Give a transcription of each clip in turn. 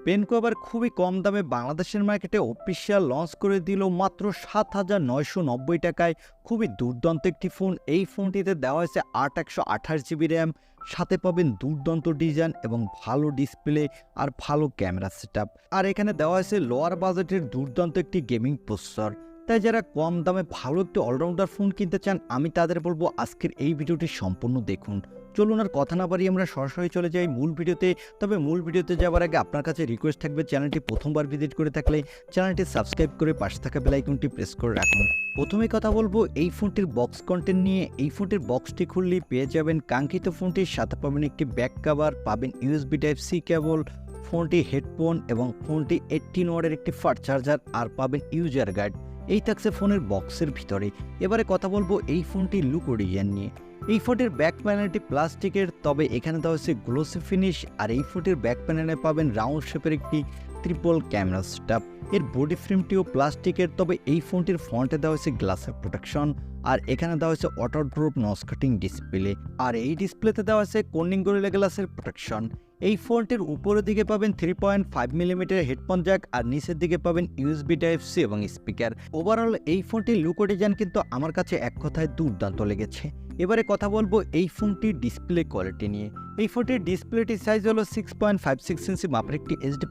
Benco আবার খুবই কম দামে বাংলাদেশের মার্কেটে অফিসিয়াল লঞ্চ করে দিল মাত্র ৭,৯৯০ টাকায়। খুবই দুর্দান্ত একটি ফোন। এই ফোনটিতে দেওয়া হয়েছে ৮/১২৮ GB র্যাম, সাথে পাবেন দুর্দান্ত ডিজাইন এবং ভালো ডিসপ্লে আর ভালো ক্যামেরা সেটআপ। আর এখানে দেওয়া হয়েছে লোয়ার বাজেটের দুর্দান্ত একটি গেমিং প্রসেসর। তাই যারা কম দামে ভালো একটি অলরাউন্ডার ফোন কিনতে চান, আমি তাদের বলবো আজকের এই ভিডিওটি সম্পূর্ণ দেখুন। চলুন আর কথা না বাড়িয়ে আমরা সরাসরি চলে যাই মূল ভিডিওতে। তবে মূল ভিডিওতে যাওয়ার আগে আপনার কাছে রিকোয়েস্ট থাকবে, চ্যানেলটি প্রথমবার ভিজিট করে থাকলে চ্যানেলটি সাবস্ক্রাইব করে পাশে থাকা বেল আইকনটি প্রেস করে রাখুন। প্রথমে কথা বলবো এই ফোনটির বক্স কন্টেন্ট নিয়ে। এই ফোনটির বক্সটি খুললেই পেয়ে যাবেন কাঙ্ক্ষিত ফোনটির সাথে পাবেন একটি ব্যাক কভার, পাবেন USB Type-C কেবল, ফোনটি হেডফোন এবং ফোনটি 18 ওয়াটের একটি ফাস্ট চার্জার, আর পাবেন ইউজার গাইড। এই থাকছে ফোনের বক্সের ভিতরে। এবারে কথা বলবো এই ফোনটির লুক ও ডিজাইন নিয়ে। এই ফোনটির ব্যাক প্যানেলটি প্লাস্টিকের, তবে এখানে দেওয়া হচ্ছে গ্লোসি ফিনিশ। আর এই ফোনটির ব্যাক প্যানেলে পাবেন রাউন্ড শেপের একটি ট্রিপল ক্যামেরা সেটআপ। এর বডি ফ্রেমটিও প্লাস্টিকের, তবে এই ফোনটির ফ্রন্টে দেওয়া হয়েছে গ্লাসের প্রোটেকশন। আর এখানে দেওয়া হয়েছে auto drop notch cutting display. আর এই ডিসপ্লেতে দেওয়া হয়েছে কর্নিং গরিলা গ্লাসের প্রোটেকশন। এই ফোনটির উপরের দিকে পাবেন 3.5 মিলিমিটার হেডফোন জ্যাক, আর নিচের দিকে পাবেন USB Type-C এবং স্পিকার। ওভারঅল এই ফোনটির লুক ও ডিজাইন কিন্তু আমার কাছে এক কথায় দুর্দান্ত লেগেছে। এবারে কথা বলবো এই ফোনটির ডিসপ্লে কোয়ালিটি নিয়ে। এই ফোনটির ডিসপ্লেটির সাইজ হলো 6.56 ইঞ্চি মাপের একটি HD+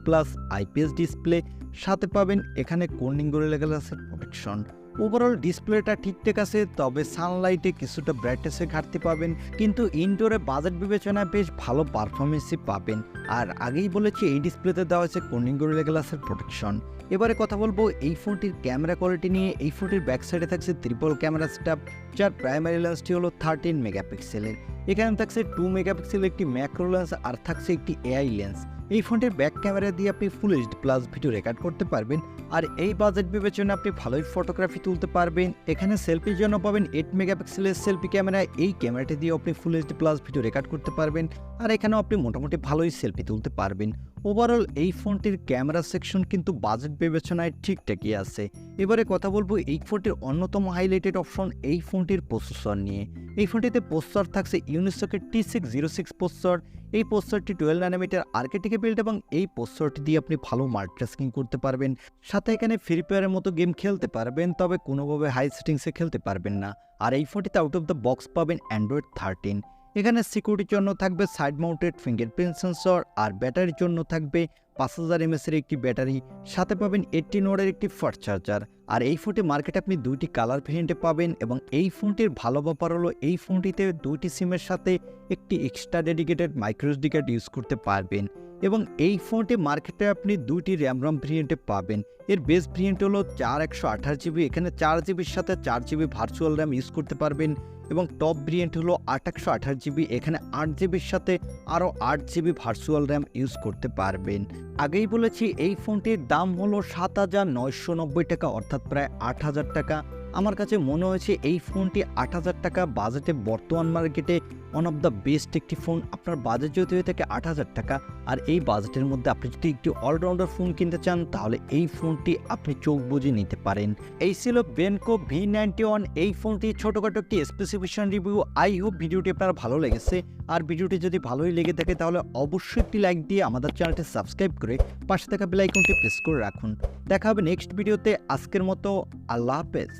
IPS ডিসপ্লে। সাথে পাবেন এখানে কর্নিং গরিলা গ্লাসের প্রোটেকশন। ওভারঅল ডিসপ্লেটা ঠিকঠাক আছে, তবে সানলাইটে কিছুটা ব্রাইটনেসে ঘাটতি পাবেন, কিন্তু ইনডোরে বাজেট বিবেচনায় বেশ ভালো পারফরমেন্সই পাবেন। আর আগেই বলেছি এই ডিসপ্লেতে দেওয়া হয়েছে কর্নিং গরিলা গ্লাসের প্রোটেকশন। এবারে কথা বলবো এই ফোনটির ক্যামেরা কোয়ালিটি নিয়ে। এই ফোনটির ব্যাক সাইডে থাকছে ট্রিপল ক্যামেরা সেটআপ, যার প্রাইমারি লেন্সটি হলো 13 মেগাপিক্সেলের। এখানে থাকছে 2 মেগাপিক্সেলের একটি ম্যাক্রো লেন্স, আর থাকছে একটি AI লেন্স। এই ফোনটির ব্যাক ক্যামেরা দিয়ে আপনি ফুল HD+ ভিডিও রেকর্ড করতে পারবেন। আর এই বাজেট বিবেচনায় আপনি ভালোই ফটোগ্রাফি তুলতে পারবেন। এখানে সেলফির জন্য পাবেন 8 মেগাপিক্সেলের সেলফি ক্যামেরা। এই ক্যামেরাটি দিয়ে আপনি ফুল HD+ ভিডিও রেকর্ড করতে পারবেন, আর এখানেও আপনি মোটামুটি ভালোই সেলফি তুলতে পারবেন। ওভারঅল এই ফোনটির ক্যামেরা সেকশন কিন্তু বাজেট বিবেচনায় ঠিকঠাকই আছে। এবারে কথা বলবো এই ফোনটির অন্যতম হাইলাইটেড অপশন এই ফোনটির প্রসেসর নিয়ে। এই ফোনটিতে প্রসেসর থাকছে ইউনিসকের T606 প্রসেসর। এই প্রসেসরটি 12 ন্যানোমিটার আর্কিটেক্টে বিল্ড, এবং এই প্রসেসরটি দিয়ে আপনি ভালো মাল্টিটাস্কিং করতে পারবেন। সাথে এখানে ফ্রি ফায়ারের মতো গেম খেলতে পারবেন, তবে কোনোভাবে হাই সেটিংসে খেলতে পারবেন না। আর এই ফোনটিতে আউট অফ দ্য বক্স পাবেন Android 13। এখানে সিকিউরিটির জন্য থাকবে সাইড মাউন্টেড ফিঙ্গারপ্রিন্ট সেন্সর, আর ব্যাটারির জন্য থাকবে 5000 mAh এর একটি ব্যাটারি। সাথে পাবেন 18 ওয়াটের একটি ফাস্ট চার্জার। আর এই ফোনটি মার্কেটে আপনি দুইটি কালার ভেরিয়েন্টে পাবেন, এবং এই ফোনটির ভালো ব্যাপার হলো এই ফোনটিতে দুইটি সিমের সাথে একটি extra dedicated microSD card use করতে পারবেন। এবং এই ফোনটি মার্কেটে আপনি দুইটি র্যাম ভেরিয়েন্টে পাবেন। এর বেস ভেরিয়েন্ট হলো 4/128 GB। এখানে 4GBর সাথে 4GB ভার্চুয়াল র্যাম ইউজ করতে পারবেন। এবং টপ ভেরিয়েন্ট হলো 8/128 GB। এখানে 8GBর সাথে আরও 8GB ভার্চুয়াল র্যাম ইউজ করতে পারবেন। আগেই বলেছি এই ফোনটির দাম হলো ৭,৯৯০ টাকা, অর্থাৎ প্রায় ৮,০০০ টাকা। আমার কাছে মনে হয়েছে এই ফোনটি ৮,০০০ টাকা বাজেটে বর্তমান মার্কেটে ওয়ান অফ দ্য বেস্ট একটি ফোন। আপনার বাজেট যদি হয়ে থাকে ৮,০০০ টাকা, আর এই বাজেটের মধ্যে আপনি যদি একটি অলরাউন্ডার ফোন কিনতে চান, তাহলে এই ফোনটি আপনি চোখ বুজে নিতে পারেন। এই ছিল বেনকো V91। এই ফোনটি ছোটোখাটো একটি স্পেসিফিকেশন রিভিউ। আই হোপ ভিডিওটি আপনার ভালো লেগেছে। আর ভিডিওটি যদি ভালোই লেগে থাকে তাহলে অবশ্যই একটি লাইক দিয়ে আমাদের চ্যানেলটি সাবস্ক্রাইব করে পাশে থাকা বেল আইকনটি প্রেস করে রাখুন। দেখা হবে নেক্সট ভিডিওতে। আজকের মতো আল্লাহ হাফেজ।